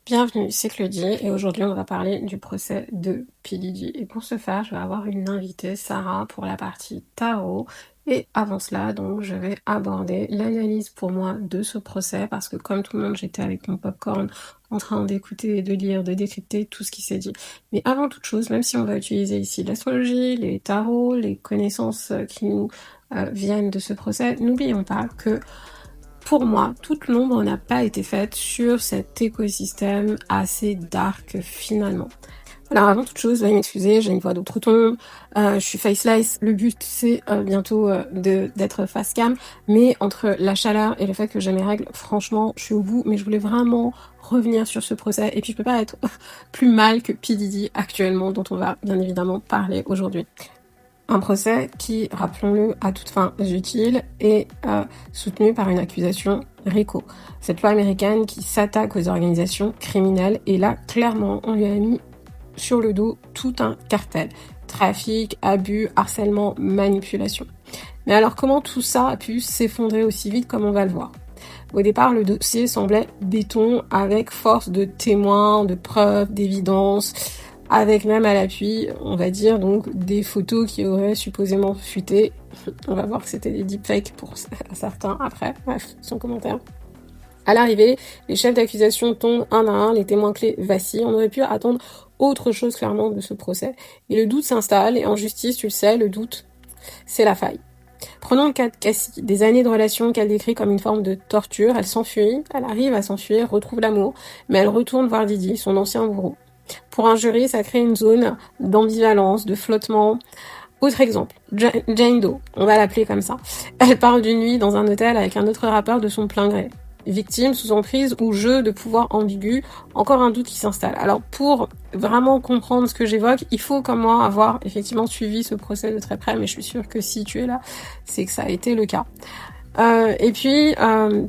Bienvenue, c'est Claudie et aujourd'hui on va parler du procès de P. Diddy. Et pour ce faire, je vais avoir une invitée, Sarah, pour la partie tarot. Et avant cela, donc, je vais aborder l'analyse pour moi de ce procès parce que comme tout le monde, j'étais avec mon popcorn en train d'écouter, de lire, de décrypter tout ce qui s'est dit. Mais avant toute chose, même si on va utiliser ici l'astrologie, les tarots, les connaissances qui nous viennent de ce procès, n'oublions pas que pour moi, toute l'ombre n'a pas été faite sur cet écosystème assez dark finalement. Alors avant toute chose, veuillez m'excuser, j'ai une voix d'outre-tombe, je suis faceless, le but c'est bientôt d'être face cam, mais entre la chaleur et le fait que j'ai mes règles, franchement je suis au bout, mais je voulais vraiment revenir sur ce procès, et puis je peux pas être plus mal que P. Diddy actuellement, dont on va bien évidemment parler aujourd'hui. Un procès qui, rappelons-le, à toutes fins utiles, est soutenu par une accusation RICO. Cette loi américaine qui s'attaque aux organisations criminelles, et là, clairement, on lui a mis sur le dos tout un cartel. Trafic, abus, harcèlement, manipulation. Mais alors, comment tout ça a pu s'effondrer aussi vite comme on va le voir ? Au départ, le dossier semblait béton avec force de témoins, de preuves, d'évidences, avec même à l'appui, on va dire, donc des photos qui auraient supposément fuité. On va voir que c'était des deepfakes pour certains après, bref, son commentaire. À l'arrivée, les chefs d'accusation tombent un à un, les témoins clés vacillent, on aurait pu attendre autre chose clairement de ce procès. Et le doute s'installe, et en justice, tu le sais, le doute, c'est la faille. Prenons le cas de Cassie, des années de relation qu'elle décrit comme une forme de torture, elle s'enfuit, elle arrive à s'enfuir, retrouve l'amour, mais elle retourne voir Diddy, son ancien bourreau. Pour un jury, ça crée une zone d'ambivalence, de flottement. Autre exemple, Jane Doe, on va l'appeler comme ça. Elle parle d'une nuit dans un hôtel avec un autre rappeur de son plein gré. Victime, sous emprise ou jeu de pouvoir ambigu, encore un doute qui s'installe. Alors pour vraiment comprendre ce que j'évoque, il faut comme moi avoir effectivement suivi ce procès de très près, mais je suis sûre que si tu es là, c'est que ça a été le cas. Et puis,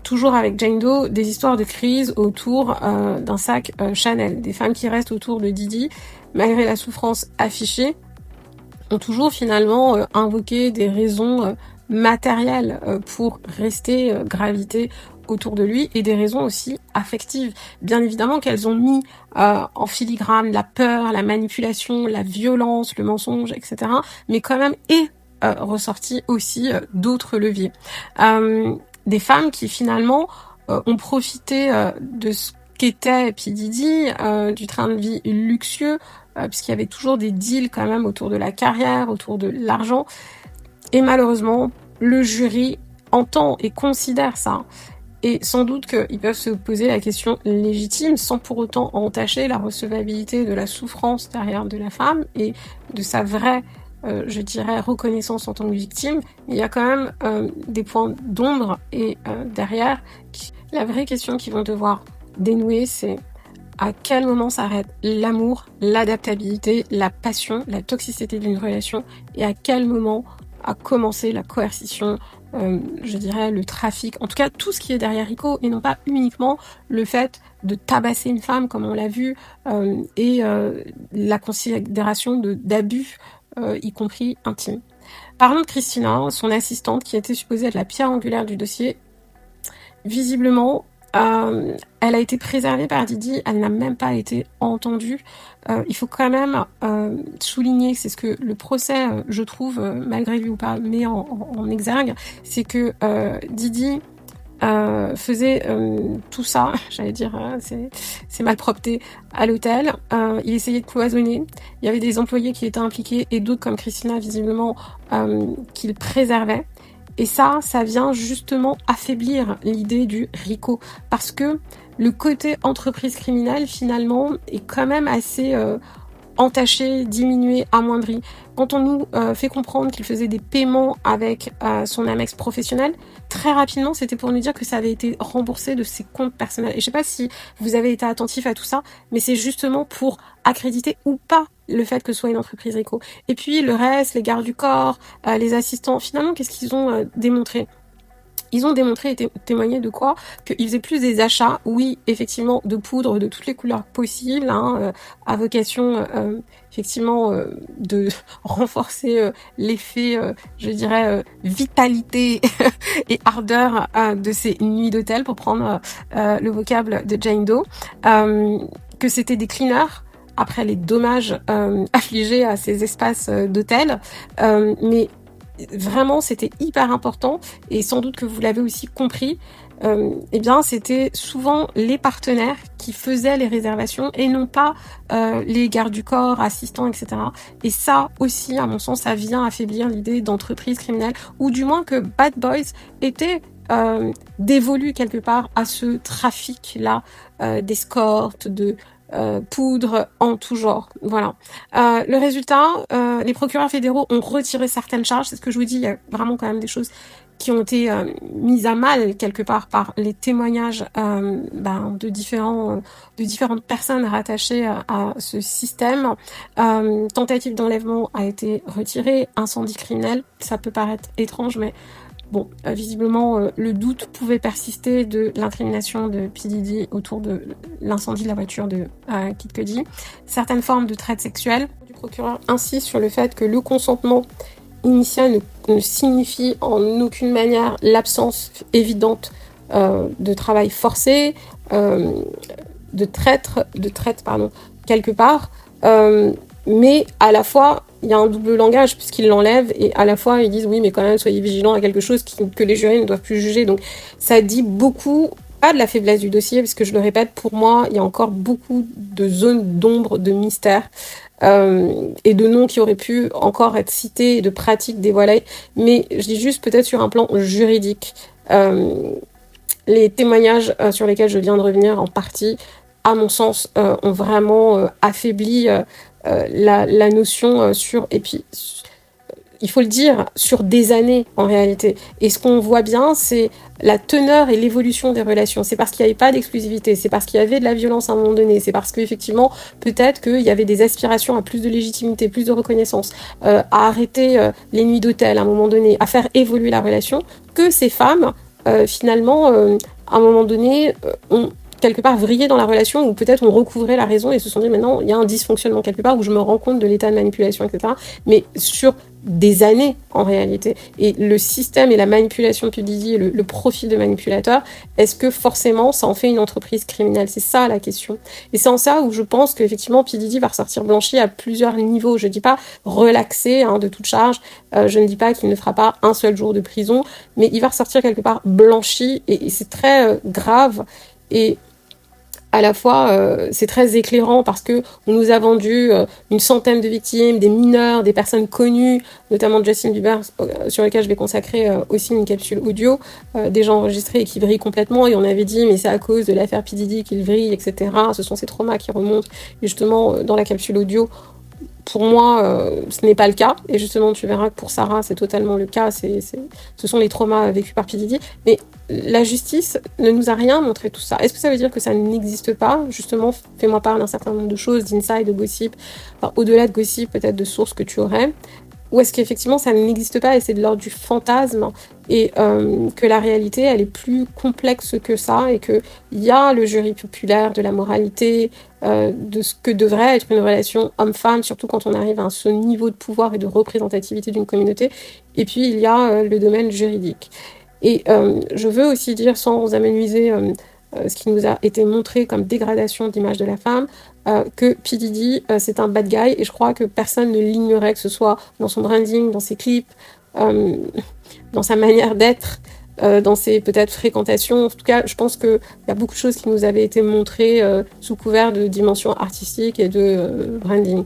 toujours avec Jane Doe, des histoires de crise autour d'un sac Chanel. Des femmes qui restent autour de Diddy, malgré la souffrance affichée, ont toujours finalement invoqué des raisons matérielles pour rester graviter autour de lui, et des raisons aussi affectives. Bien évidemment qu'elles ont mis en filigrane la peur, la manipulation, la violence, le mensonge, etc. Mais quand même, ressorti aussi d'autres leviers. Des femmes qui finalement ont profité de ce qu'était P. Diddy, du train de vie luxueux, puisqu'il y avait toujours des deals quand même autour de la carrière, autour de l'argent. Et malheureusement, le jury entend et considère ça. Et sans doute qu'ils peuvent se poser la question légitime, sans pour autant entacher la recevabilité de la souffrance derrière de la femme et de sa vraie, je dirais, reconnaissance en tant que victime. Il y a quand même des points d'ombre, et derrière, la vraie question qu'ils vont devoir dénouer, c'est à quel moment s'arrête l'amour, l'adaptabilité, la passion, la toxicité d'une relation, et à quel moment a commencé la coercition, je dirais le trafic, en tout cas tout ce qui est derrière Rico, et non pas uniquement le fait de tabasser une femme comme on l'a vu, et la considération d'abus, y compris intime. Parlons de Christina, son assistante, qui était supposée être la pierre angulaire du dossier. Visiblement, elle a été préservée par Diddy, elle n'a même pas été entendue. Il faut quand même souligner, c'est ce que le procès, je trouve, malgré lui ou pas, met en exergue, c'est que Diddy faisait tout ça, j'allais dire, c'est malpropreté, à l'hôtel. Il essayait de cloisonner. Il y avait des employés qui étaient impliqués, et d'autres comme Christina, visiblement, qu'il préservait. Et ça vient justement affaiblir l'idée du RICO, parce que le côté entreprise criminelle, finalement, est quand même assez entaché, diminué, amoindri. Quand on nous fait comprendre qu'il faisait des paiements avec son Amex professionnel, très rapidement, c'était pour nous dire que ça avait été remboursé de ses comptes personnels. Et je sais pas si vous avez été attentif à tout ça, mais c'est justement pour accréditer ou pas le fait que ce soit une entreprise RICO. Et puis le reste, les gardes du corps, les assistants, finalement, qu'est-ce qu'ils ont démontré ? Ils ont démontré et témoigné de quoi? Qu'ils faisaient plus des achats, oui, effectivement, de poudre de toutes les couleurs possibles, à vocation, effectivement, de renforcer l'effet, je dirais, vitalité et ardeur de ces nuits d'hôtel, pour prendre le vocable de Jane Doe, que c'était des cleaners après les dommages affligés à ces espaces d'hôtel, mais vraiment c'était hyper important, et sans doute que vous l'avez aussi compris, eh bien c'était souvent les partenaires qui faisaient les réservations et non pas les gardes du corps, assistants, etc. Et ça aussi, à mon sens, ça vient affaiblir l'idée d'entreprise criminelle, ou du moins que Bad Boys était dévolu quelque part à ce trafic-là d'escorte, de poudre en tout genre. Voilà. Le résultat, les procureurs fédéraux ont retiré certaines charges. C'est ce que je vous dis, il y a vraiment quand même des choses qui ont été mises à mal quelque part par les témoignages de différentes personnes rattachées à ce système. Tentative d'enlèvement a été retirée, incendie criminel, ça peut paraître étrange, mais bon, visiblement, le doute pouvait persister de l'incrimination de P. Diddy autour de l'incendie de la voiture de Kid Cudi. Certaines formes de traite sexuelle. Le procureur insiste sur le fait que le consentement initial ne signifie en aucune manière l'absence évidente de travail forcé, de traite, quelque part. Mais à la fois, il y a un double langage puisqu'ils l'enlèvent, et à la fois ils disent oui, mais quand même soyez vigilants à quelque chose que les jurys ne doivent plus juger. Donc ça dit beaucoup, pas de la faiblesse du dossier, parce que je le répète, pour moi il y a encore beaucoup de zones d'ombre, de mystère, et de noms qui auraient pu encore être cités, et de pratiques dévoilées, mais je dis juste peut-être sur un plan juridique. Les témoignages sur lesquels je viens de revenir en partie, à mon sens, ont vraiment affaibli la notion et puis il faut le dire, sur des années en réalité. Et ce qu'on voit bien, c'est la teneur et l'évolution des relations. C'est parce qu'il n'y avait pas d'exclusivité, c'est parce qu'il y avait de la violence à un moment donné, c'est parce qu'effectivement, peut-être qu'il y avait des aspirations à plus de légitimité, plus de reconnaissance, à arrêter les nuits d'hôtel à un moment donné, à faire évoluer la relation, que ces femmes, finalement, à un moment donné, ont quelque part vrillé dans la relation, ou peut-être ont recouvré la raison et se sont dit maintenant il y a un dysfonctionnement quelque part où je me rends compte de l'état de manipulation, etc. Mais sur des années en réalité. Et le système et la manipulation de P. Diddy et le profil de manipulateur, est-ce que forcément ça en fait une entreprise criminelle? C'est ça la question. Et c'est en ça où je pense qu'effectivement P. Diddy va ressortir blanchi à plusieurs niveaux. Je dis pas relaxé de toute charge, je ne dis pas qu'il ne fera pas un seul jour de prison, mais il va ressortir quelque part blanchi, et c'est très grave. Et à la fois, c'est très éclairant parce que on nous a vendu une centaine de victimes, des mineurs, des personnes connues, notamment Justin Bieber, sur lequel je vais consacrer aussi une capsule audio, des gens enregistrés et qui vrillent complètement, et on avait dit mais c'est à cause de l'affaire P. Diddy qu'il vrille, etc. Ce sont ces traumas qui remontent, et justement dans la capsule audio, pour moi, ce n'est pas le cas. Et justement, tu verras que pour Sarah, c'est totalement le cas. Ce sont les traumas vécus par P. Diddy. Mais la justice ne nous a rien montré tout ça. Est-ce que ça veut dire que ça n'existe pas? Justement, fais-moi part d'un certain nombre de choses, d'inside, de gossip. Enfin, au-delà de gossip, peut-être de sources que tu aurais. Ou est-ce qu'effectivement ça n'existe pas et c'est de l'ordre du fantasme, et que la réalité elle est plus complexe que ça, et qu'il y a le jury populaire de la moralité, de ce que devrait être une relation homme-femme, surtout quand on arrive à ce niveau de pouvoir et de représentativité d'une communauté, et puis il y a le domaine juridique. Et je veux aussi dire, sans amenuiser ce qui nous a été montré comme dégradation d'image de la femme, que P. Diddy, c'est un bad guy, et je crois que personne ne l'ignorait, que ce soit dans son branding, dans ses clips, dans sa manière d'être, dans ses peut-être fréquentations. En tout cas, je pense qu'il y a beaucoup de choses qui nous avaient été montrées sous couvert de dimension artistique et de branding.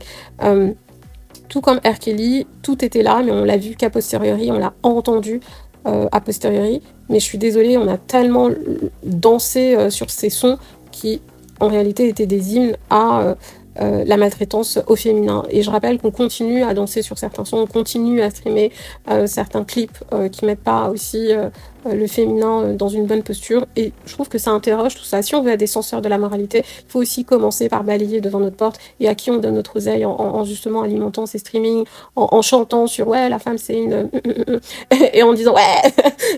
Tout comme R. Kelly, tout était là, mais on l'a vu qu'a posteriori, on l'a entendu a posteriori. Mais je suis désolée, on a tellement dansé sur ces sons qui, en réalité, étaient des hymnes à la maltraitance au féminin. Et je rappelle qu'on continue à danser sur certains sons, on continue à streamer certains clips qui mettent pas aussi le féminin dans une bonne posture, et je trouve que ça interroge tout ça. Si on veut être des censeurs de la moralité, il faut aussi commencer par balayer devant notre porte et à qui on donne notre oseille en justement alimentant ces streamings, en chantant sur ouais la femme c'est une et en disant ouais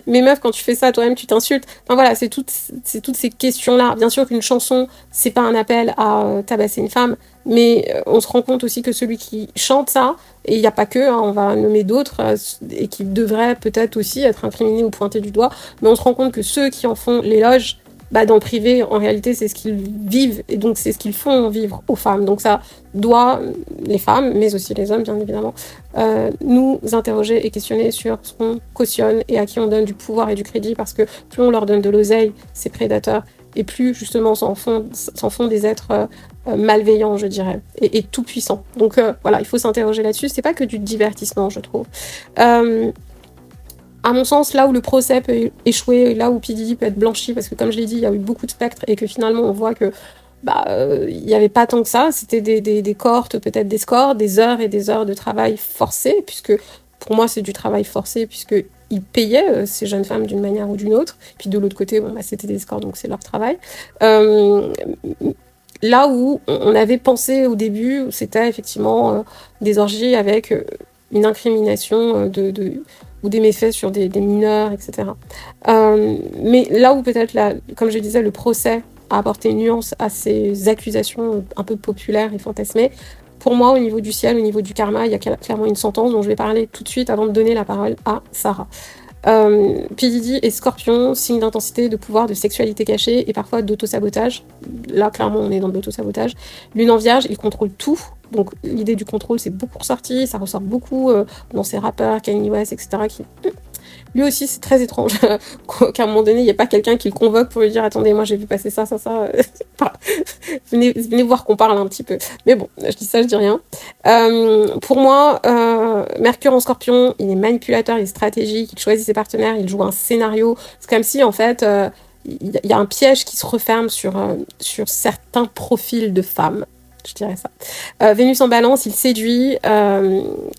mais meuf quand tu fais ça toi-même tu t'insultes. Enfin voilà, c'est toutes ces questions là. Bien sûr qu'une chanson c'est pas un appel à tabasser une femme, mais on se rend compte aussi que celui qui chante ça, et il n'y a pas que, hein, on va nommer d'autres, et qui devraient peut-être aussi être incriminés ou pointés du doigt, mais on se rend compte que ceux qui en font l'éloge, dans le privé, en réalité, c'est ce qu'ils vivent, et donc c'est ce qu'ils font vivre aux femmes. Donc ça doit, les femmes, mais aussi les hommes, bien évidemment, nous interroger et questionner sur ce qu'on cautionne et à qui on donne du pouvoir et du crédit, parce que plus on leur donne de l'oseille, ces prédateurs, et plus justement s'en font des êtres malveillants, je dirais, et tout puissants. Donc voilà, il faut s'interroger là-dessus. C'est pas que du divertissement, je trouve. À mon sens, là où le procès peut échouer, là où P. Diddy peut être blanchi, parce que comme je l'ai dit, il y a eu beaucoup de spectres et que finalement on voit que il n'y avait pas tant que ça, c'était des cohortes, peut-être des scores, des heures et des heures de travail forcé, puisque pour moi c'est du travail forcé, puisqu'ils payaient ces jeunes femmes d'une manière ou d'une autre, puis de l'autre côté, c'était des scores, donc c'est leur travail. Là où on avait pensé au début, c'était effectivement des orgies avec une incrimination ou des méfaits sur des mineurs, etc. Mais là où peut-être, comme je disais, le procès a apporté une nuance à ces accusations un peu populaires et fantasmées, pour moi, au niveau du ciel, au niveau du karma, il y a clairement une sentence dont je vais parler tout de suite avant de donner la parole à Sarah. P. Diddy est Scorpion, signe d'intensité, de pouvoir, de sexualité cachée et parfois d'auto-sabotage. Là, clairement, on est dans de l'auto-sabotage. Lune en Vierge, il contrôle tout. Donc, l'idée du contrôle, c'est beaucoup ressorti. Ça ressort beaucoup dans ces rappeurs, Kanye West, etc. Lui aussi, c'est très étrange qu'à un moment donné, il n'y ait pas quelqu'un qui le convoque pour lui dire « Attendez, moi, j'ai vu passer ça. Venez voir qu'on parle un petit peu. » Mais bon, je dis ça, je dis rien. Pour moi, Mercure en Scorpion, il est manipulateur, il est stratégique, il choisit ses partenaires, il joue un scénario. C'est comme si, en fait, il y a un piège qui se referme sur certains profils de femmes. Je dirais ça. Vénus en Balance, il séduit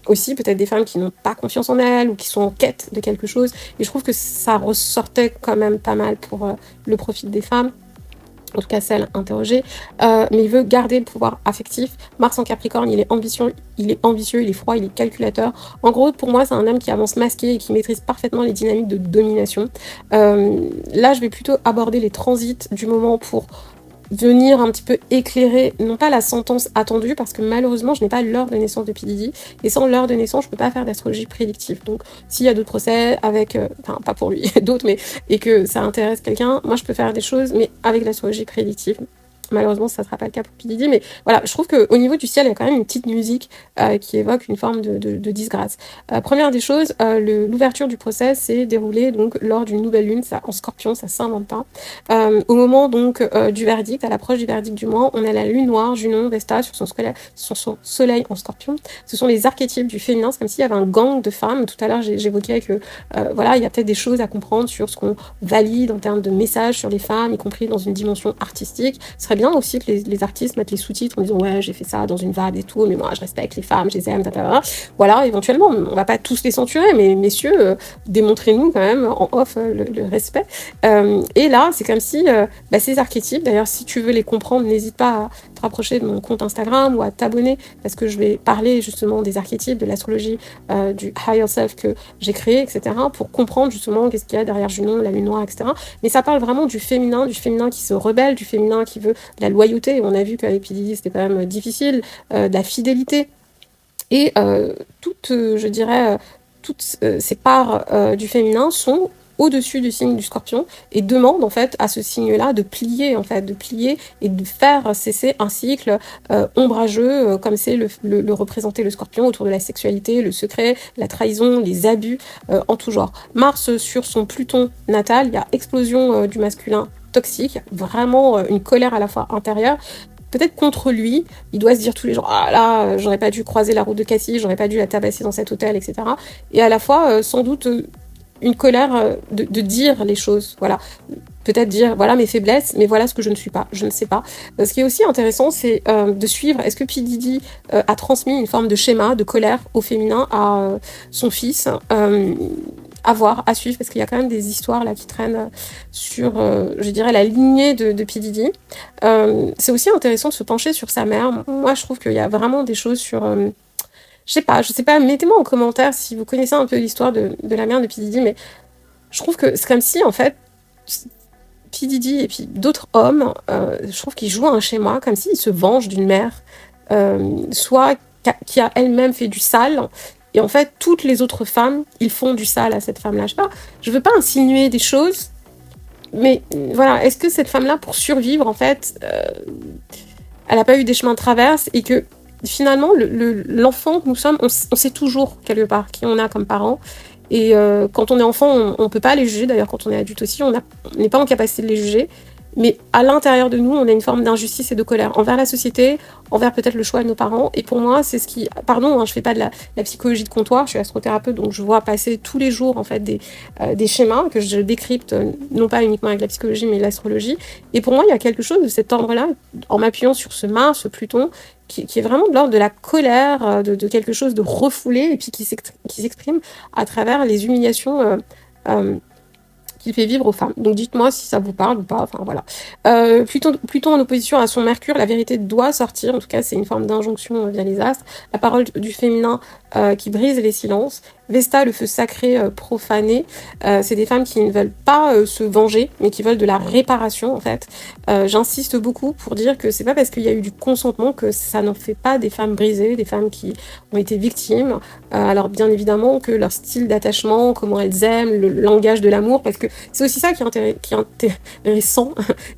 aussi peut-être des femmes qui n'ont pas confiance en elles ou qui sont en quête de quelque chose. Et je trouve que ça ressortait quand même pas mal pour le profil des femmes. En tout cas celles interrogées, mais il veut garder le pouvoir affectif. Mars en Capricorne, il est ambitieux, il est froid, il est calculateur. En gros, pour moi, c'est un homme qui avance masqué et qui maîtrise parfaitement les dynamiques de domination. Là, je vais plutôt aborder les transits du moment pour venir un petit peu éclairer, non pas la sentence attendue, parce que malheureusement, je n'ai pas l'heure de naissance de P. Diddy, et sans l'heure de naissance, je peux pas faire d'astrologie prédictive. Donc, s'il y a d'autres procès avec, enfin, pas pour lui, d'autres, mais, et que ça intéresse quelqu'un, moi, je peux faire des choses, mais avec l'astrologie prédictive. Malheureusement, ça ne sera pas le cas pour P. Diddy, mais voilà, je trouve qu'au niveau du ciel, il y a quand même une petite musique qui évoque une forme de disgrâce. Première des choses, l'ouverture du procès s'est déroulée donc lors d'une nouvelle lune, ça en Scorpion, ça s'invente pas. Au moment donc du verdict, à l'approche du verdict du mois, on a la lune noire, Junon, Vesta sur son soleil en Scorpion. Ce sont les archétypes du féminin, c'est comme s'il y avait un gang de femmes. Tout à l'heure, j'évoquais que voilà, il y a peut-être des choses à comprendre sur ce qu'on valide en termes de messages sur les femmes, y compris dans une dimension artistique. Ce serait bien aussi que les artistes mettent les sous-titres en disant ouais j'ai fait ça dans une vibe et tout, mais moi je respecte les femmes, je les aime, voilà, éventuellement on va pas tous les censurer, mais messieurs, démontrez-nous quand même en off le respect. Et là c'est comme si ces archétypes, d'ailleurs si tu veux les comprendre, n'hésite pas à te rapprocher de mon compte Instagram ou à t'abonner, parce que je vais parler justement des archétypes, de l'astrologie, du higher self que j'ai créé, etc., pour comprendre justement qu'est-ce qu'il y a derrière Junon, la lune noire, etc. Mais ça parle vraiment du féminin qui se rebelle, du féminin qui veut de la loyauté. On a vu qu'avec P. Diddy, c'était quand même difficile, de la fidélité. Et toutes ces parts du féminin sont au-dessus du signe du Scorpion et demandent en fait à ce signe-là de plier et de faire cesser un cycle ombrageux comme c'est le représenter le Scorpion autour de la sexualité, le secret, la trahison, les abus en tout genre. Mars sur son Pluton natal, il y a explosion du masculin toxique, vraiment une colère à la fois intérieure, peut-être contre lui, il doit se dire tous les jours « Ah là, j'aurais pas dû croiser la route de Cassie, j'aurais pas dû la tabasser dans cet hôtel, etc. » Et à la fois, sans doute, une colère de dire les choses, voilà. Peut-être dire, voilà mes faiblesses, mais voilà ce que je ne suis pas, je ne sais pas. Ce qui est aussi intéressant, c'est de suivre, est-ce que P. Diddy a transmis une forme de schéma, de colère au féminin à son fils à voir, à suivre, parce qu'il y a quand même des histoires là qui traînent sur, je dirais, la lignée de P. Diddy. C'est aussi intéressant de se pencher sur sa mère. Moi, je trouve qu'il y a vraiment des choses sur... je sais pas, mettez-moi en commentaire si vous connaissez un peu l'histoire de la mère de P. Diddy, mais je trouve que c'est comme si, en fait, P. Diddy et puis d'autres hommes, je trouve qu'ils jouent un schéma, comme s'ils se vengent d'une mère, soit qui a elle-même fait du sale, et en fait, toutes les autres femmes, ils font du sale à cette femme-là. Je veux pas insinuer des choses, mais voilà, est-ce que cette femme-là, pour survivre, en fait, elle n'a pas eu des chemins de traverse, et que finalement, l'enfant que nous sommes, on sait toujours, quelque part, qui on a comme parents. Et quand on est enfant, on peut pas les juger. D'ailleurs, quand on est adulte aussi, on n'est pas en capacité de les juger. Mais à l'intérieur de nous, on a une forme d'injustice et de colère envers la société, envers peut-être le choix de nos parents. Et pour moi, c'est ce qui... Pardon, hein, je fais pas de la psychologie de comptoir, je suis astrothérapeute, donc je vois passer tous les jours en fait des schémas que je décrypte, non pas uniquement avec la psychologie, mais l'astrologie. Et pour moi, il y a quelque chose de cet ordre-là, en m'appuyant sur ce Mars, ce Pluton, qui est vraiment de l'ordre de la colère, de quelque chose de refoulé, et puis qui s'exprime à travers les humiliations qu'il fait vivre aux femmes. Donc dites-moi si ça vous parle ou pas, enfin voilà. Pluton en opposition à son Mercure, la vérité doit sortir, en tout cas c'est une forme d'injonction via les astres. La parole du féminin qui brise les silences. Vesta, le feu sacré profané, c'est des femmes qui ne veulent pas se venger, mais qui veulent de la réparation en fait. J'insiste beaucoup pour dire que c'est pas parce qu'il y a eu du consentement que ça n'en fait pas des femmes brisées, des femmes qui ont été victimes. Alors bien évidemment que leur style d'attachement, comment elles aiment, le langage de l'amour, parce que c'est aussi ça qui est intéressant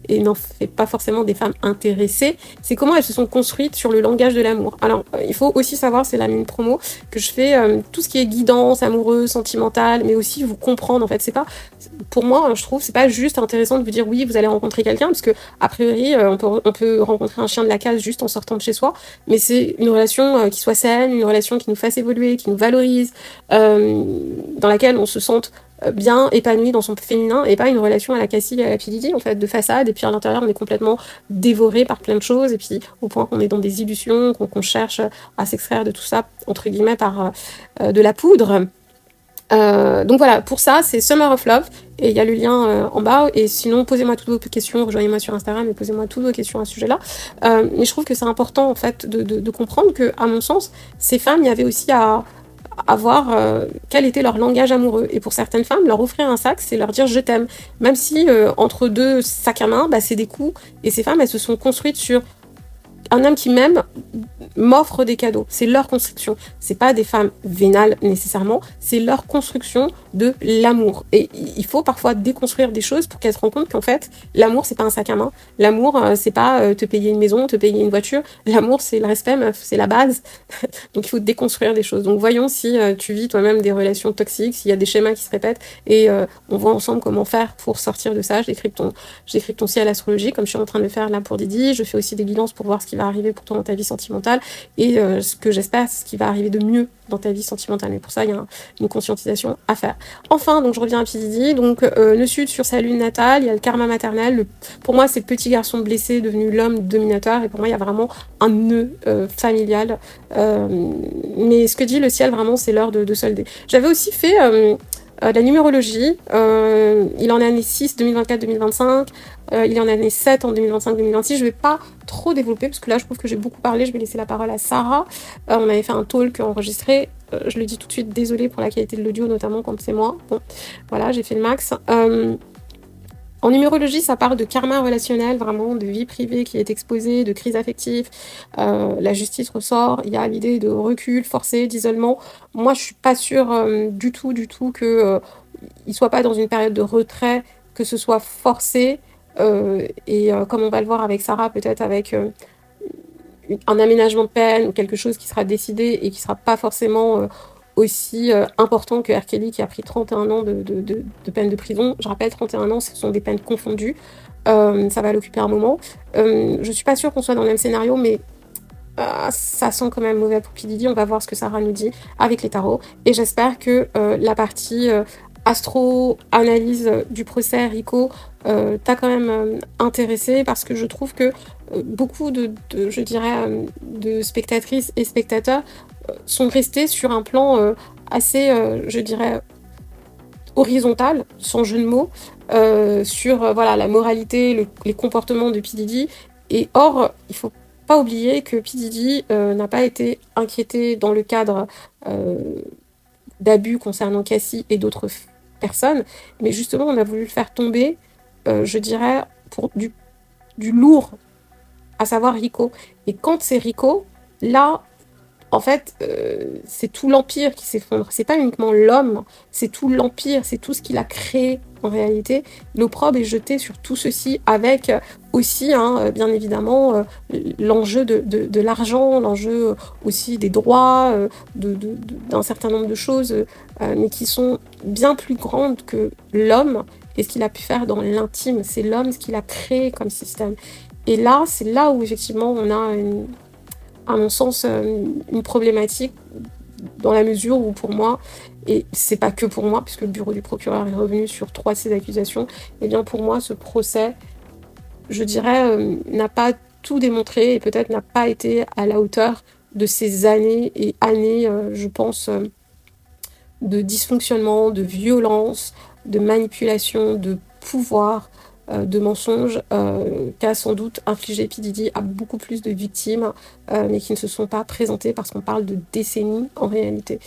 et n'en fait pas forcément des femmes intéressées, c'est comment elles se sont construites sur le langage de l'amour. Alors il faut aussi savoir, c'est la mine promo, que je fais tout ce qui est guidance amoureuse, sentimentale, mais aussi vous comprendre en fait. C'est pas, pour moi, je trouve, c'est pas juste intéressant de vous dire oui, vous allez rencontrer quelqu'un, parce que a priori, on peut rencontrer un chien de la case juste en sortant de chez soi, mais c'est une relation qui soit saine, une relation qui nous fasse évoluer, qui nous valorise, dans laquelle on se sente bien épanoui dans son féminin, et pas une relation à la Cassie et à la P. Diddy, en fait, de façade, et puis à l'intérieur on est complètement dévoré par plein de choses, et puis au point qu'on est dans des illusions, qu'on cherche à s'extraire de tout ça, entre guillemets, par de la poudre. Donc voilà, pour ça, c'est Summer of Love, et il y a le lien en bas, et sinon, posez-moi toutes vos questions, rejoignez-moi sur Instagram, et posez-moi toutes vos questions à ce sujet-là. Mais je trouve que c'est important, en fait, de comprendre que, à mon sens, ces femmes, il y avait aussi à voir quel était leur langage amoureux. Et pour certaines femmes, leur offrir un sac, c'est leur dire je t'aime. Même si entre deux sacs à main, bah, c'est des coups. Et ces femmes, elles se sont construites sur un homme qui m'aime m'offre des cadeaux. C'est leur construction. C'est pas des femmes vénales nécessairement, c'est leur construction de l'amour. Et il faut parfois déconstruire des choses pour qu'elles se rendent compte qu'en fait, l'amour, c'est pas un sac à main. L'amour, c'est pas te payer une maison, te payer une voiture. L'amour, c'est le respect, meuf, c'est la base. Donc il faut déconstruire des choses. Donc voyons si tu vis toi-même des relations toxiques, s'il y a des schémas qui se répètent, et on voit ensemble comment faire pour sortir de ça. Je décrypte ton ciel astrologique, comme je suis en train de le faire là pour Didi. Je fais aussi des guidances pour voir ce qui va arriver pour toi dans ta vie sentimentale, et ce que j'espère, ce qui va arriver de mieux dans ta vie sentimentale. Mais pour ça, il y a une conscientisation à faire. Enfin, donc je reviens à P. Diddy. Donc le sud sur sa lune natale, il y a le karma maternel. Pour moi, c'est le petit garçon blessé devenu l'homme dominateur, et pour moi, il y a vraiment un nœud familial. Mais ce que dit le ciel, vraiment, c'est l'heure de solder. J'avais aussi fait la numérologie. Il en est année 6, 2024-2025. Il est en année 7 en 2025-2026. Je vais pas trop développer parce que là, je trouve que j'ai beaucoup parlé. Je vais laisser la parole à Sarah. On avait fait un talk enregistré. Je le dis tout de suite, désolée pour la qualité de l'audio, notamment quand c'est moi. Bon, voilà, j'ai fait le max. En numérologie, ça parle de karma relationnel, vraiment, de vie privée qui est exposée, de crise affective. La justice ressort. Il y a l'idée de recul forcé, d'isolement. Moi, je suis pas sûre du tout que il soit pas dans une période de retrait, que ce soit forcé. Et comme on va le voir avec Sarah, peut-être avec un aménagement de peine ou quelque chose qui sera décidé et qui sera pas forcément aussi important que R. Kelly qui a pris 31 ans de peine de prison. Je rappelle, 31 ans, ce sont des peines confondues. Ça va l'occuper un moment. Je suis pas sûre qu'on soit dans le même scénario, mais ça sent quand même mauvais pour P. Diddy. On va voir ce que Sarah nous dit avec les tarots. Et j'espère que la partie astro-analyse du procès Rico t'a quand même intéressé, parce que je trouve que beaucoup je dirais, de spectatrices et spectateurs sont restés sur un plan assez, je dirais, horizontale, sans jeu de mots, sur voilà, la moralité, les comportements de P. Diddy. Et or, il faut pas oublier que P. Diddy n'a pas été inquiété dans le cadre d'abus concernant Cassie et d'autres personnes, mais justement, on a voulu le faire tomber, je dirais, pour du lourd, à savoir Rico. Et quand c'est Rico, là, en fait, c'est tout l'empire qui s'effondre. C'est pas uniquement l'homme, c'est tout l'empire, c'est tout ce qu'il a créé en réalité. L'opprobre est jeté sur tout ceci avec aussi, bien évidemment, l'enjeu de l'argent, l'enjeu aussi des droits, d'un certain nombre de choses, mais qui sont bien plus grandes que l'homme et ce qu'il a pu faire dans l'intime. C'est l'homme, ce qu'il a créé comme système. Et là, c'est là où effectivement on a à mon sens, une problématique dans la mesure où, pour moi, et c'est pas que pour moi, puisque le bureau du procureur est revenu sur 3 de ces accusations, et bien pour moi, ce procès, je dirais, n'a pas tout démontré et peut-être n'a pas été à la hauteur de ces années et années, je pense, de dysfonctionnement, de violence, de manipulation, de pouvoir, de mensonges qu'a sans doute infligé P. Diddy à beaucoup plus de victimes, mais qui ne se sont pas présentées parce qu'on parle de décennies en réalité.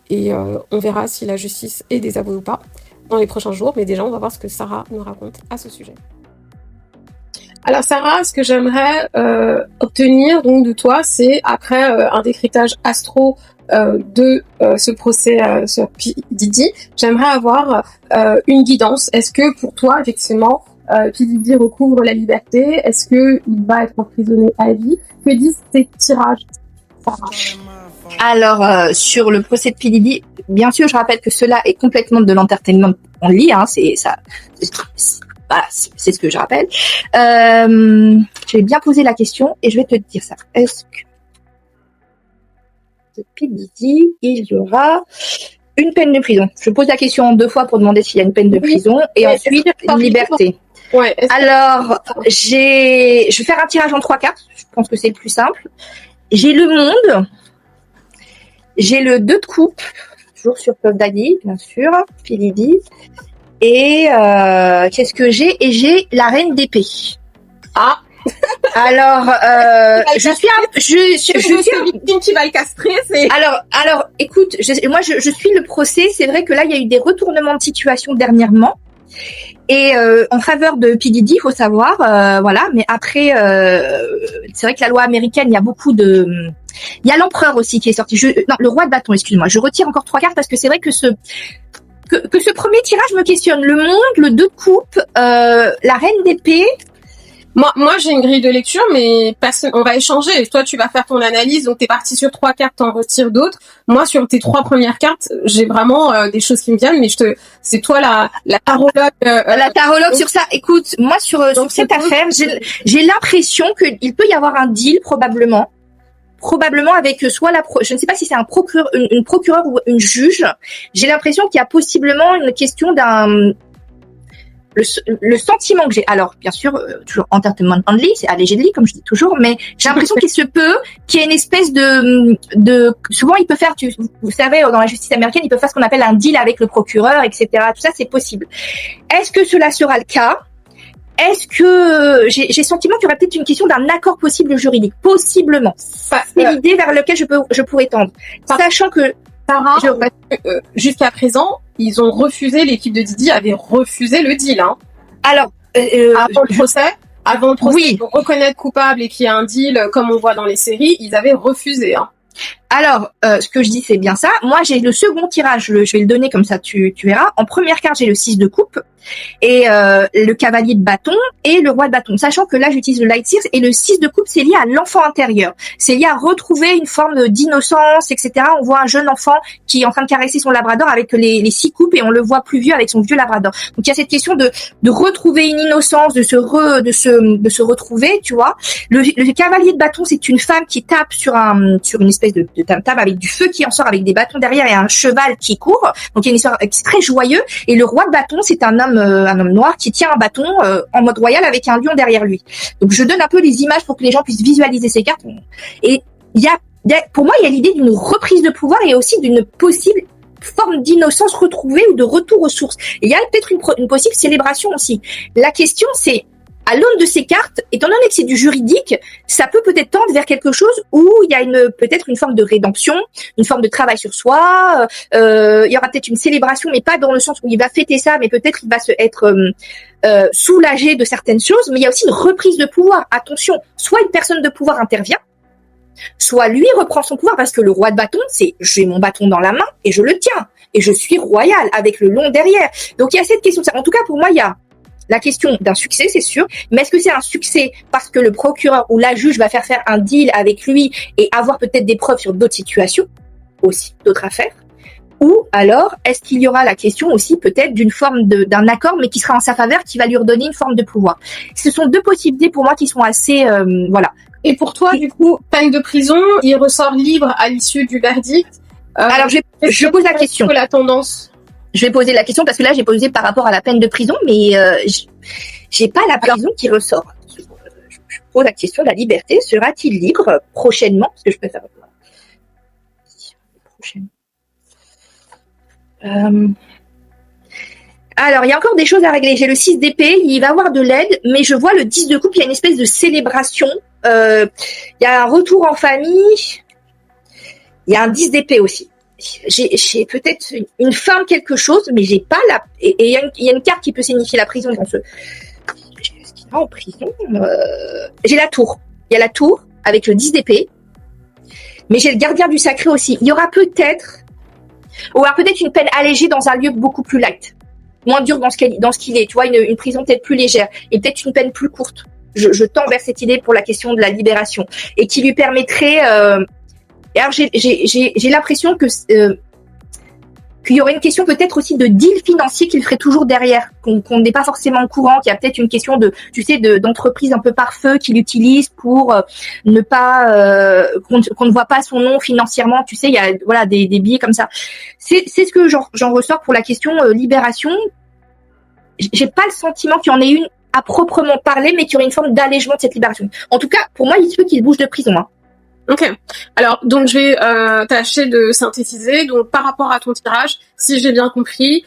Et on verra si la justice est désavouée ou pas dans les prochains jours, mais déjà on va voir ce que Sarah nous raconte à ce sujet. Alors Sarah, ce que j'aimerais obtenir donc de toi, c'est après un décryptage astro de ce procès sur P. Diddy, j'aimerais avoir une guidance. Est-ce que pour toi, effectivement, P. Diddy recouvre la liberté? Est-ce qu'il va être emprisonné à vie? Que disent tes tirages, Sarah? Alors, sur le procès de P. Diddy, bien sûr, je rappelle que cela est complètement de l'entertainment only, c'est ça. Voilà, c'est ce que je rappelle. Je vais bien poser la question et je vais te dire ça. Est-ce que P. Diddy, il y aura une peine de prison? Je pose la question en 2 fois pour demander s'il y a une peine de prison et ensuite une liberté. Ouais, alors, je vais faire un tirage en 3 cartes. Je pense que c'est le plus simple. J'ai le monde. J'ai le 2 de coupe. Toujours sur Puff Daddy, bien sûr. P. Diddy. Et qu'est-ce que j'ai? Et j'ai la reine d'épée. Ah. Alors, je suis victime qui va le castrer. C'est. Alors, écoute, moi, je suis le procès. C'est vrai que là, il y a eu des retournements de situation dernièrement. Et en faveur de P. Diddy, il faut savoir, voilà. Mais après, c'est vrai que la loi américaine, il y a beaucoup de... Il y a l'empereur aussi qui est sorti. Non, le roi de bâton, excuse-moi. Je retire encore 3 cartes parce que c'est vrai que ce premier tirage me questionne. Le monde, le 2 de coupe, la reine d'épée... Moi, j'ai une grille de lecture, mais on va échanger. Toi, tu vas faire ton analyse, donc t'es parti sur 3 cartes, t'en retires d'autres. Moi, sur tes 3 premières cartes, j'ai vraiment des choses qui me viennent, mais c'est toi la tarologue. La tarologue sur ça. Écoute, moi sur cette affaire, j'ai l'impression qu'il peut y avoir un deal probablement avec soit je ne sais pas si c'est un procureur, une procureure ou une juge. J'ai l'impression qu'il y a possiblement une question d'un le sentiment que j'ai, alors bien sûr toujours entertainment only, c'est allegedly comme je dis toujours, mais j'ai l'impression qu'il se peut qu'il y ait une espèce de souvent il peut faire, vous savez, dans la justice américaine, il peut faire ce qu'on appelle un deal avec le procureur, etc. Tout ça c'est possible. Est-ce que cela sera le cas? Est-ce que j'ai le sentiment qu'il y aurait peut-être une question d'un accord possible juridique, possiblement. C'est l'idée vers laquelle je pourrais tendre, sachant que Sarah, jusqu'à présent, ils ont refusé, l'équipe de Diddy avait refusé le deal. Hein. Alors, avant le procès, oui. Pour reconnaître coupable et qu'il y a un deal, comme on voit dans les séries, ils avaient refusé. Hein. Alors, ce que je dis, c'est bien ça. Moi, j'ai le second tirage, je vais le donner comme ça, tu verras. En première carte, j'ai le 6 de coupe et le cavalier de bâton et le roi de bâton. Sachant que là, j'utilise le light sears et le 6 de coupe, c'est lié à l'enfant intérieur. C'est lié à retrouver une forme d'innocence, etc. On voit un jeune enfant qui est en train de caresser son labrador avec les 6 coupes et on le voit plus vieux avec son vieux labrador. Donc, il y a cette question de retrouver une innocence, de se retrouver, tu vois. Le cavalier de bâton, c'est une femme qui tape sur une espèce de tam-tam avec du feu qui en sort avec des bâtons derrière et un cheval qui court. Donc il y a une histoire très joyeux. Et le roi de bâton, c'est un homme noir qui tient un bâton en mode royal avec un lion derrière lui. Donc je donne un peu les images pour que les gens puissent visualiser ces cartes. Et pour moi, il y a l'idée d'une reprise de pouvoir et aussi d'une possible forme d'innocence retrouvée ou de retour aux sources. Et il y a peut-être une possible célébration aussi. La question, c'est, à l'aune de ces cartes, étant donné que c'est du juridique, ça peut-être tendre vers quelque chose où il y a peut-être une forme de rédemption, une forme de travail sur soi. Il y aura peut-être une célébration, mais pas dans le sens où il va fêter ça, mais peut-être il va être soulagé de certaines choses. Mais il y a aussi une reprise de pouvoir. Attention, soit une personne de pouvoir intervient, soit lui reprend son pouvoir, parce que le roi de bâton, c'est j'ai mon bâton dans la main et je le tiens et je suis royal avec le long derrière. Donc il y a cette question. En tout cas, pour moi, il y a la question d'un succès, c'est sûr, mais est-ce que c'est un succès parce que le procureur ou la juge va faire un deal avec lui et avoir peut-être des preuves sur d'autres situations, aussi d'autres affaires, ou alors est-ce qu'il y aura la question aussi peut-être d'une forme d'un accord, mais qui sera en sa faveur, qui va lui redonner une forme de pouvoir. Ce sont deux possibilités pour moi qui sont assez, voilà. Et pour toi, du coup, peine de prison, il ressort libre à l'issue du verdict. Alors je pose la question. La tendance. Je vais poser la question parce que là, j'ai posé par rapport à la peine de prison, mais j'ai pas la prison qui ressort. Je pose la question, la liberté sera-t-il libre prochainement? Parce que je préfère prochainement. Alors, il y a encore des choses à régler. J'ai le 6 d'épée, il va y avoir de l'aide, mais je vois le 10 de coupe, il y a une espèce de célébration. Il y a un retour en famille. Il y a un 10 d'épée aussi. J'ai peut-être une fin de quelque chose, mais j'ai pas et il y a une carte qui peut signifier la prison dans ce qu'il y a en prison. J'ai la tour. Il y a la tour avec le 10 d'épée, mais j'ai le gardien du sacré aussi. Il y aura peut-être une peine allégée dans un lieu beaucoup plus light, moins dur dans ce qu'il est. Tu vois, une prison peut-être plus légère et peut-être une peine plus courte. Je tends vers cette idée pour la question de la libération et qui lui permettrait. Et alors j'ai l'impression que qu'il y aurait une question peut-être aussi de deal financier qu'il ferait toujours derrière, qu'on n'est pas forcément au courant, qu'il y a peut-être une question d'entreprise un peu par feu qu'il utilise pour ne pas qu'on ne voit pas son nom financièrement. Tu sais, il y a voilà des billets comme ça. C'est ce que j'en ressors pour la question libération. J'ai pas le sentiment qu'il y en ait une à proprement parler, mais qu'il y aurait une forme d'allègement de cette libération. En tout cas, pour moi, il se peut qu'il bouge de prison. Hein. Ok. Alors, donc, je vais tâcher de synthétiser. Donc, par rapport à ton tirage, si j'ai bien compris,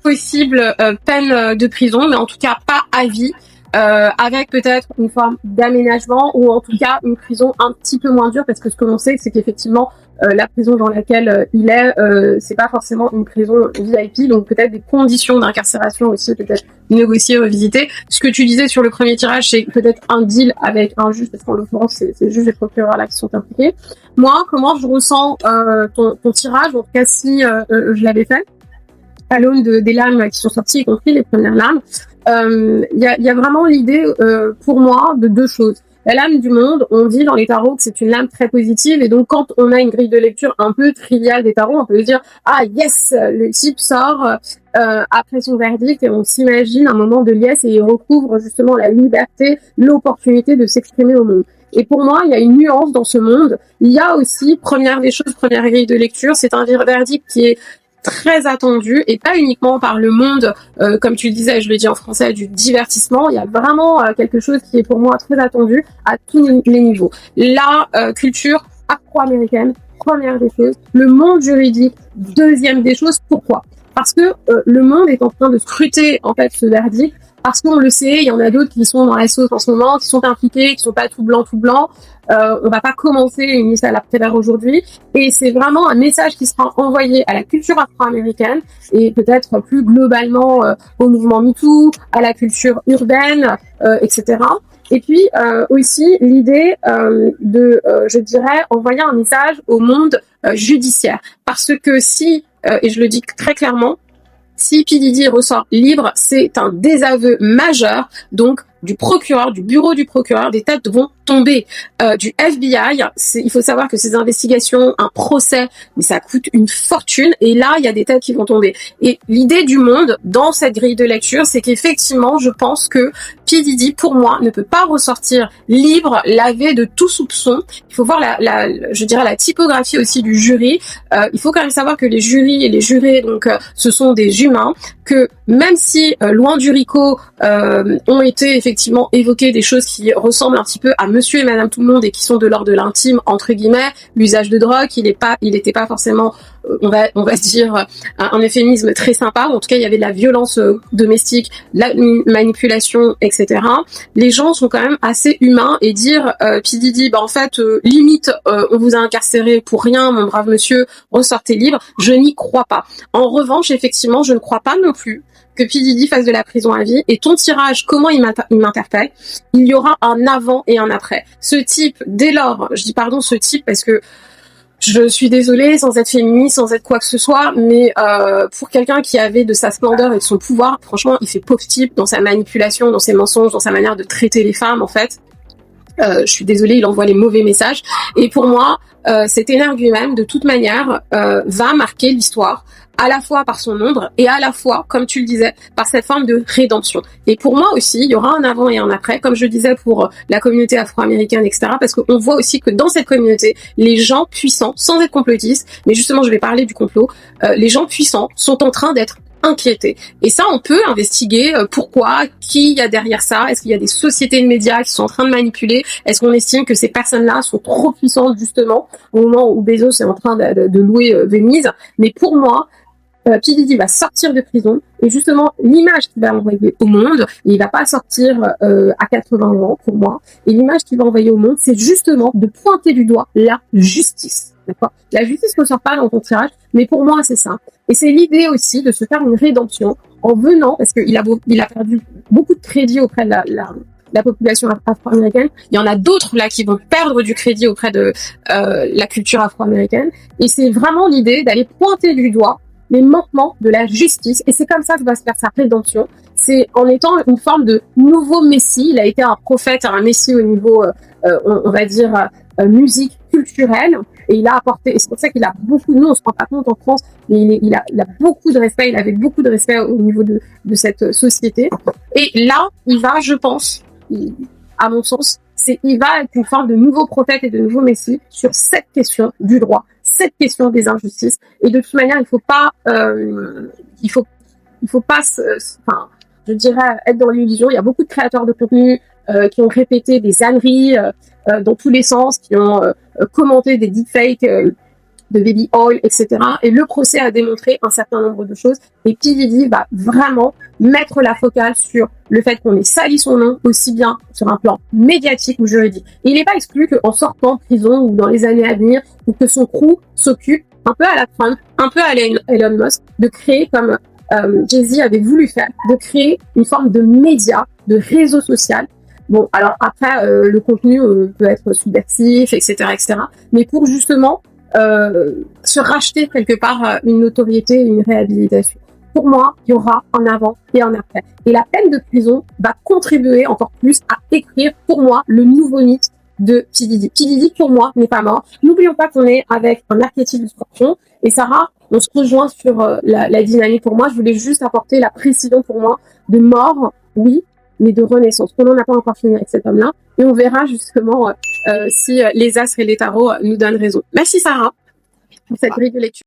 possible peine de prison, mais en tout cas pas à vie, avec peut-être une forme d'aménagement ou en tout cas une prison un petit peu moins dure, parce que ce que l'on sait, c'est qu'effectivement, la prison dans laquelle il est, c'est pas forcément une prison VIP, donc peut-être des conditions d'incarcération aussi, peut-être négocier, revisiter. Ce que tu disais sur le premier tirage, c'est peut-être un deal avec un juge, parce qu'en l'occurrence, c'est le juge et le procureur là qui sont impliqués. Moi, comment je ressens ton tirage, en tout cas si je l'avais fait, à l'aune des lames qui sont sorties, y compris les premières lames, y a vraiment l'idée pour moi de deux choses. La lame du monde, on dit dans les tarots que c'est une lame très positive, et donc quand on a une grille de lecture un peu triviale des tarots, on peut se dire ah yes, le type sort après son verdict et on s'imagine un moment de liesse et il recouvre justement la liberté, l'opportunité de s'exprimer au monde. Et pour moi, il y a une nuance dans ce monde. Il y a aussi, première des choses, première grille de lecture, c'est un verdict qui est très attendu, et pas uniquement par le monde, comme tu le disais, je le dis en français, du divertissement. Il y a vraiment quelque chose qui est pour moi très attendu à tous les niveaux. La culture afro-américaine, première des choses. Le monde juridique, deuxième des choses. Pourquoi ? Parce que le monde est en train de scruter en fait ce verdict, parce qu'on le sait, il y en a d'autres qui sont dans la sauce en ce moment, qui sont impliqués, qui sont pas tout blanc. On va pas commencer une liste à la prévère aujourd'hui, et c'est vraiment un message qui sera envoyé à la culture afro-américaine et peut-être plus globalement au mouvement MeToo, à la culture urbaine, etc. Et puis aussi l'idée je dirais, envoyer un message au monde judiciaire, parce que si, et je le dis très clairement, si P. Diddy ressort libre, c'est un désaveu majeur, donc du procureur, du bureau du procureur, des têtes vont tomber. Du FBI, il faut savoir que ces investigations, un procès, mais ça coûte une fortune, et là, il y a des têtes qui vont tomber. Et l'idée du monde, dans cette grille de lecture, c'est qu'effectivement, je pense que P. Diddy, pour moi, ne peut pas ressortir libre, lavé de tout soupçon. Il faut voir je dirais la typographie aussi du jury. Il faut quand même savoir que les jurys et les jurés, donc, ce sont des humains, que même si, loin du RICO, ont été effectivement effectivement évoquer des choses qui ressemblent un petit peu à Monsieur et Madame Tout le Monde et qui sont de l'ordre de l'intime entre guillemets. L'usage de drogue, il n'était pas forcément, on va dire un euphémisme très sympa. En tout cas, il y avait de la violence domestique, la manipulation, etc. Les gens sont quand même assez humains et dire P. Diddy, en fait, limite, on vous a incarcéré pour rien, mon brave monsieur, ressortez libre. Je n'y crois pas. En revanche, effectivement, je ne crois pas non plus que P. Diddy fasse de la prison à vie. Et ton tirage, comment il m'interpelle? Il y aura un avant et un après. Ce type, dès lors, je dis pardon, ce type parce que je suis désolée, sans être féministe, sans être quoi que ce soit, mais pour quelqu'un qui avait de sa splendeur et de son pouvoir, franchement, il fait pauvre type dans sa manipulation, dans ses mensonges, dans sa manière de traiter les femmes, en fait. Je suis désolée, il envoie les mauvais messages. Et pour moi, cet énergumène, de toute manière, va marquer l'histoire, à la fois par son ombre et à la fois, comme tu le disais, par cette forme de rédemption. Et pour moi aussi, il y aura un avant et un après, comme je disais pour la communauté afro-américaine, etc. Parce qu'on voit aussi que dans cette communauté, les gens puissants, sans être complotistes, mais justement, je vais parler du complot, les gens puissants sont en train d'être inquiétés. Et ça, on peut investiguer pourquoi, qui y a derrière ça. Est-ce qu'il y a des sociétés de médias qui sont en train de manipuler? Est-ce qu'on estime que ces personnes-là sont trop puissantes, justement, au moment où Bezos est en train de louer Venise? Mais pour moi, P. Diddy va sortir de prison et justement l'image qu'il va envoyer au monde, et il va pas sortir à 80 ans pour moi, et l'image qu'il va envoyer au monde, c'est justement de pointer du doigt la justice. D'accord? La justice ne sort pas dans ton tirage, mais pour moi c'est ça. Et c'est l'idée aussi de se faire une rédemption en venant, parce qu'il a perdu beaucoup de crédit auprès de la population afro-américaine. Il y en a d'autres là qui vont perdre du crédit auprès de la culture afro-américaine. Et c'est vraiment l'idée d'aller pointer du doigt les manquements de la justice. Et c'est comme ça que va se faire sa rédemption. C'est en étant une forme de nouveau messie. Il a été un prophète, un messie au niveau, on va dire, musique culturelle. Et il a apporté, et c'est pour ça qu'il a beaucoup, nous on se rend pas compte en France, mais il a beaucoup de respect, il avait beaucoup de respect au niveau de cette société. Et là, il va, je pense, à mon sens, il va être une forme de nouveau prophète et de nouveau messie sur cette question du droit, cette question des injustices. Et de toute manière, il faut pas, enfin, je dirais, être dans l'illusion. Il y a beaucoup de créateurs de contenu qui ont répété des âneries dans tous les sens, qui ont commenté des deepfakes de Baby Oil, etc. Et le procès a démontré un certain nombre de choses. Et P. Diddy va vraiment mettre la focale sur le fait qu'on ait sali son nom, aussi bien sur un plan médiatique ou juridique. Et il n'est pas exclu qu'en sortant de prison ou dans les années à venir, ou que son crew s'occupe, un peu à la Trump, un peu à Elon Musk, de créer comme Jay-Z avait voulu faire, de créer une forme de média, de réseau social. Bon, alors après, le contenu peut être subversif, etc., etc. Mais pour justement se racheter quelque part une notoriété, une réhabilitation. Pour moi, il y aura un avant et un après. Et la peine de prison va contribuer encore plus à écrire, pour moi, le nouveau mythe de P. Diddy. P. Diddy, pour moi, n'est pas mort. N'oublions pas qu'on est avec un archétype du scorpion. Et Sarah, on se rejoint sur la dynamique. Pour moi, je voulais juste apporter la précision pour moi de mort, oui, mais de renaissance. On n'en a pas encore fini avec cet homme-là. Et on verra justement si les astres et les tarots nous donnent raison. Merci Sarah pour cette grille de lecture.